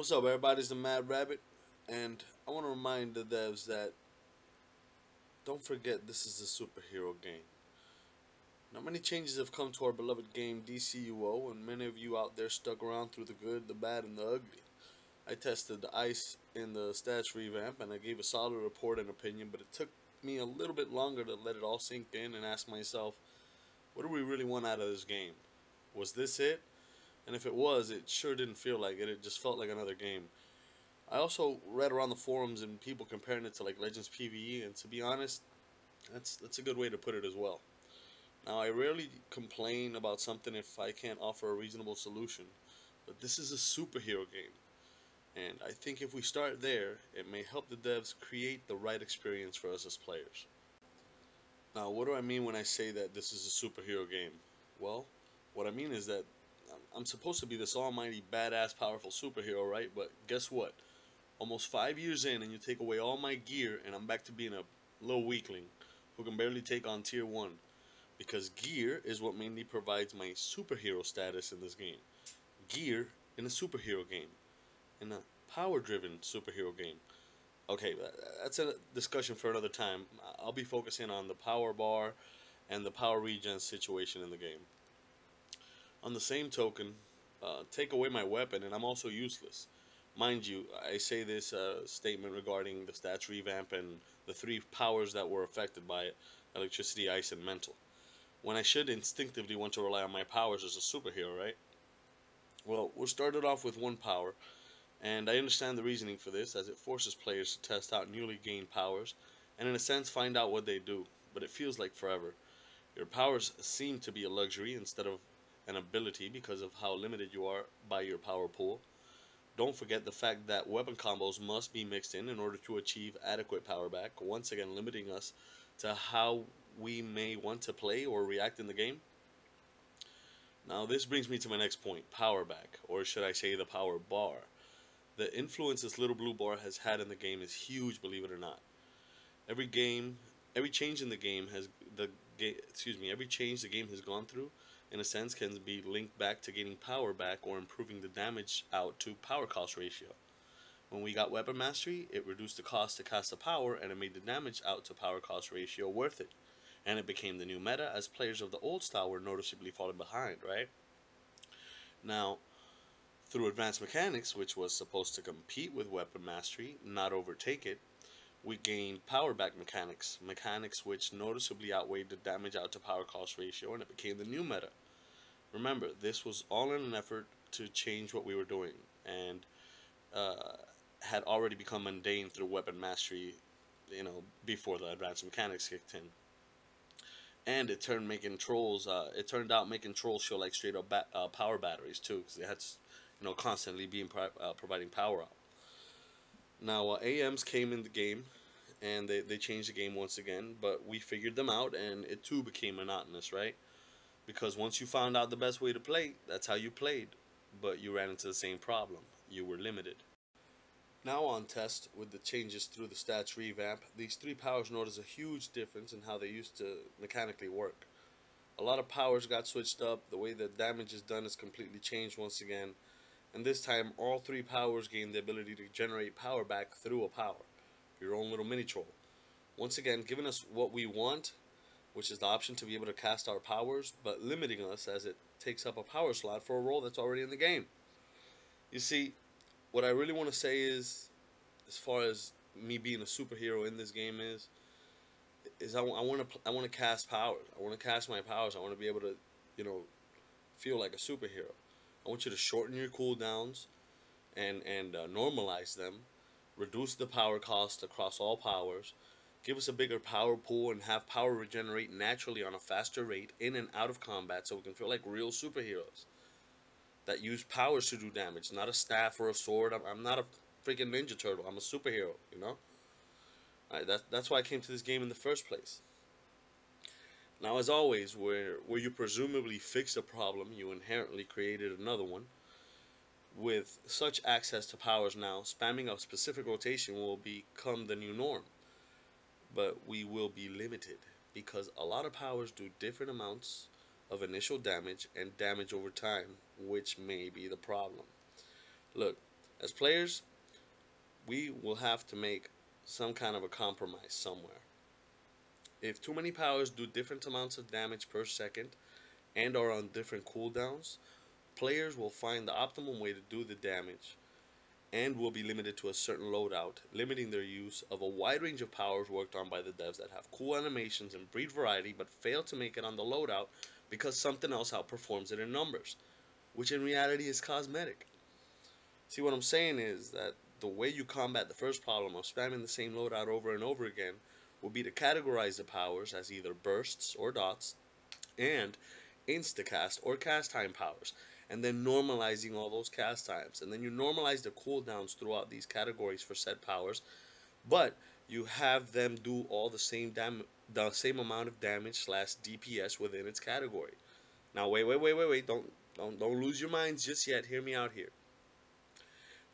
What's up, everybody? It's the MadRabbit, and I want to remind the devs that don't forget this is a superhero game. Not many changes have come to our beloved game DCUO, and many of you out there stuck around through the good, the bad, and the ugly. I tested the ice in the Stats Revamp, and I gave a solid report and opinion, but it took me a little bit longer to let it all sink in and ask myself, what do we really want out of this game? Was this it? And if it was, it sure didn't feel like it. It just felt like another game. I also read around the forums and people comparing it to like Legends PvE, and to be honest, that's a good way to put it as well. Now, I rarely complain about something if I can't offer a reasonable solution, but this is a superhero game, and I think if we start there, it may help the devs create the right experience for us as players. Now, what do I mean when I say that this is a superhero game? Well, what I mean is that I'm supposed to be this almighty, badass, powerful superhero, right? But guess what? Almost 5 years in, and you take away all my gear, and I'm back to being a little weakling who can barely take on tier 1. Because gear is what mainly provides my superhero status in this game. Gear in a superhero game. In a power-driven superhero game. Okay, that's a discussion for another time. I'll be focusing on the power bar and the power regen situation in the game. On the same token, take away my weapon and I'm also useless. Mind you, I say this statement regarding the stats revamp and the 3 powers that were affected by it: electricity, ice, and mental. When I should instinctively want to rely on my powers as a superhero, right? Well, we're started off with 1 power, and I understand the reasoning for this, as it forces players to test out newly gained powers, and in a sense find out what they do, but it feels like forever. Your powers seem to be a luxury instead of an ability because of how limited you are by your power pool. Don't forget the fact that weapon combos must be mixed in order to achieve adequate power back, once again limiting us to how we may want to play or react in the game. Now this brings me to my next point, power back, or should I say the power bar. The influence this little blue bar has had in the game is huge, believe it or not. Every change in the game has every change the game has gone through, in a sense, can be linked back to getting power back or improving the damage out to power cost ratio. When we got weapon mastery, it reduced the cost to cast a power and it made the damage out to power cost ratio worth it. And it became the new meta as players of the old style were noticeably falling behind, right? Now, through advanced mechanics, which was supposed to compete with weapon mastery, not overtake it, we gained power back mechanics which noticeably outweighed the damage out to power cost ratio, and it became the new meta. Remember, this was all in an effort to change what we were doing, and had already become mundane through weapon mastery, before the advanced mechanics kicked in. And it turned out making trolls show like straight up power batteries too, because they had to, constantly being providing power out. Now, AMs came in the game, and they changed the game once again, but we figured them out, and it too became monotonous, right? Because once you found out the best way to play, that's how you played, but you ran into the same problem. You were limited. Now on test, with the changes through the stats revamp, these 3 powers notice a huge difference in how they used to mechanically work. A lot of powers got switched up, the way that damage is done is completely changed once again, and this time all 3 powers gain the ability to generate power back through a power, your own little mini troll. Once again, giving us what we want, which is the option to be able to cast our powers, but limiting us as it takes up a power slot for a role that's already in the game. You see, what I really want to say is, as far as me being a superhero in this game is I want to cast powers. I want to cast my powers. I want to be able to, feel like a superhero. I want you to shorten your cooldowns and normalize them, reduce the power cost across all powers, give us a bigger power pool, and have power regenerate naturally on a faster rate in and out of combat so we can feel like real superheroes that use powers to do damage, not a staff or a sword. I'm not a freaking Ninja Turtle. I'm a superhero, Alright, that's why I came to this game in the first place. Now, as always, where you presumably fixed a problem, you inherently created another one. With such access to powers now, spamming a specific rotation will become the new norm. But we will be limited, because a lot of powers do different amounts of initial damage and damage over time, which may be the problem. Look, As players, we will have to make some kind of a compromise somewhere. If too many powers do different amounts of damage per second and are on different cooldowns, players will find the optimum way to do the damage and will be limited to a certain loadout, limiting their use of a wide range of powers worked on by the devs that have cool animations and breed variety but fail to make it on the loadout because something else outperforms it in numbers, which in reality is cosmetic. See, what I'm saying is that the way you combat the first problem of spamming the same loadout over and over again will be to categorize the powers as either bursts or dots and instacast or cast time powers, and then normalizing all those cast times. And then you normalize the cooldowns throughout these categories for said powers, but you have them do all the same amount of damage slash DPS within its category. Now wait. Don't lose your minds just yet. Hear me out here.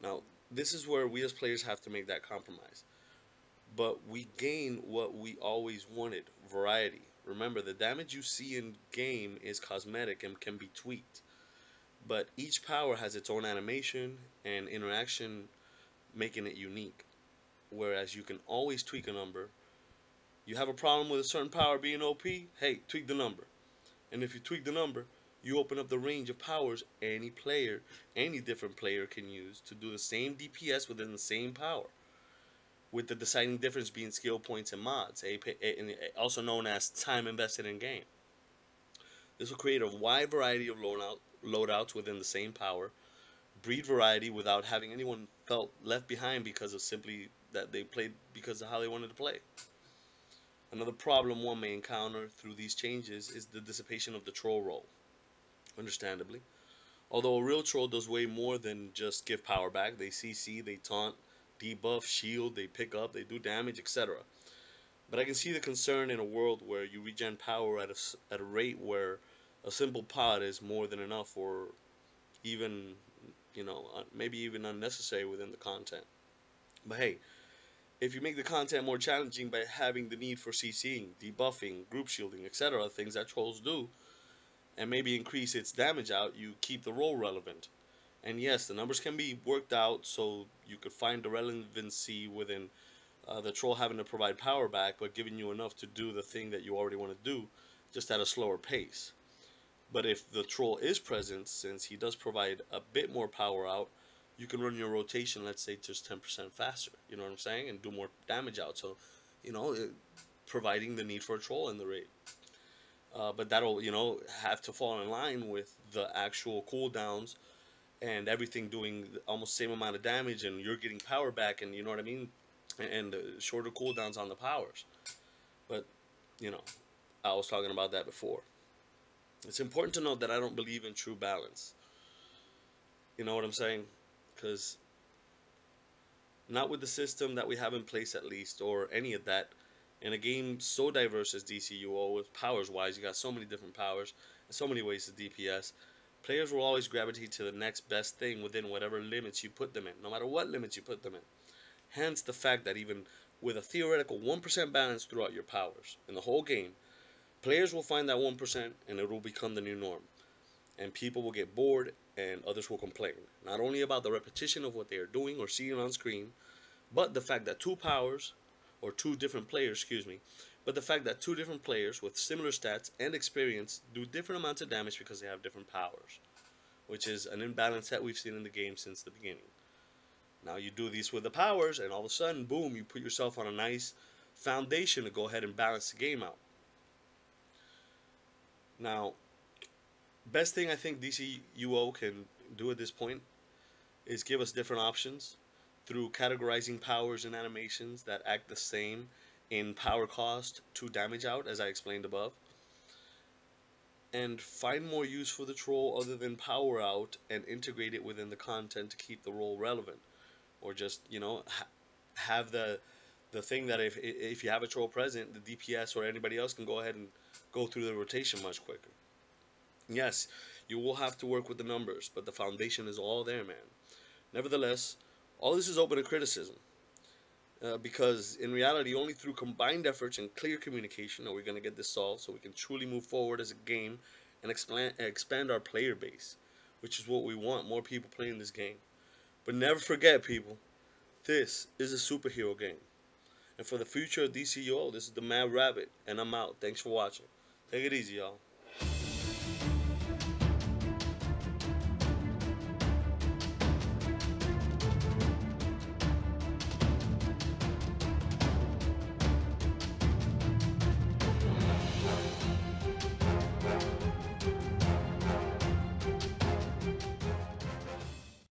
Now, this is where we as players have to make that compromise. But we gain what we always wanted, variety. Remember, the damage you see in game is cosmetic and can be tweaked. But each power has its own animation and interaction, making it unique. Whereas you can always tweak a number. You have a problem with a certain power being OP? Hey, tweak the number. And if you tweak the number, you open up the range of powers any different player can use to do the same DPS within the same power, with the deciding difference being skill points and mods, also known as time invested in game. This will create a wide variety of loadouts within the same power, breed variety without having anyone felt left behind because of simply that they played because of how they wanted to play. Another problem one may encounter through these changes is the dissipation of the troll role. Understandably, although a real troll does way more than just give power back. They CC, they taunt, debuff, shield, they pick up, they do damage, etc. But I can see the concern in a world where you regen power at a rate where a simple pod is more than enough, or even, maybe even unnecessary within the content. But hey, if you make the content more challenging by having the need for CCing, debuffing, group shielding, etc., things that trolls do, and maybe increase its damage out, you keep the role relevant. And yes, the numbers can be worked out so you could find the relevancy within the troll having to provide power back, but giving you enough to do the thing that you already want to do, just at a slower pace. But if the troll is present, since he does provide a bit more power out, you can run your rotation, let's say, just 10% faster. You know what I'm saying? And do more damage out. So, providing the need for a troll in the raid. But that'll, have to fall in line with the actual cooldowns and everything doing almost the same amount of damage, and you're getting power back, and you know what I mean? And shorter cooldowns on the powers. But, I was talking about that before. It's important to note that I don't believe in true balance. You know what I'm saying? Because not with the system that we have in place, at least, or any of that. In a game so diverse as DCUO, with powers-wise, you got so many different powers and so many ways to DPS, players will always gravitate to the next best thing within whatever limits you put them in, no matter what limits you put them in. Hence the fact that even with a theoretical 1% balance throughout your powers in the whole game, players will find that 1% and it will become the new norm. And people will get bored and others will complain. Not only about the repetition of what they are doing or seeing on screen, but the fact that two different players with similar stats and experience do different amounts of damage because they have different powers, which is an imbalance that we've seen in the game since the beginning. Now you do these with the powers, and all of a sudden, boom, you put yourself on a nice foundation to go ahead and balance the game out. Now, best thing I think DCUO can do at this point is give us different options through categorizing powers and animations that act the same in power cost to damage out, as I explained above, and find more use for the troll other than power out and integrate it within the content to keep the role relevant, or just have the thing that if you have a troll present, the DPS or anybody else can go ahead and go through the rotation much quicker. Yes, you will have to work with the numbers, but the foundation is all there, man. Nevertheless, all this is open to criticism. Because in reality, only through combined efforts and clear communication are we going to get this solved, so we can truly move forward as a game and expand our player base, which is what we want, more people playing this game. But never forget, people, this is a superhero game. And for the future of DCUO, this is the MadRabbit, and I'm out. Thanks for watching. Take it easy, y'all.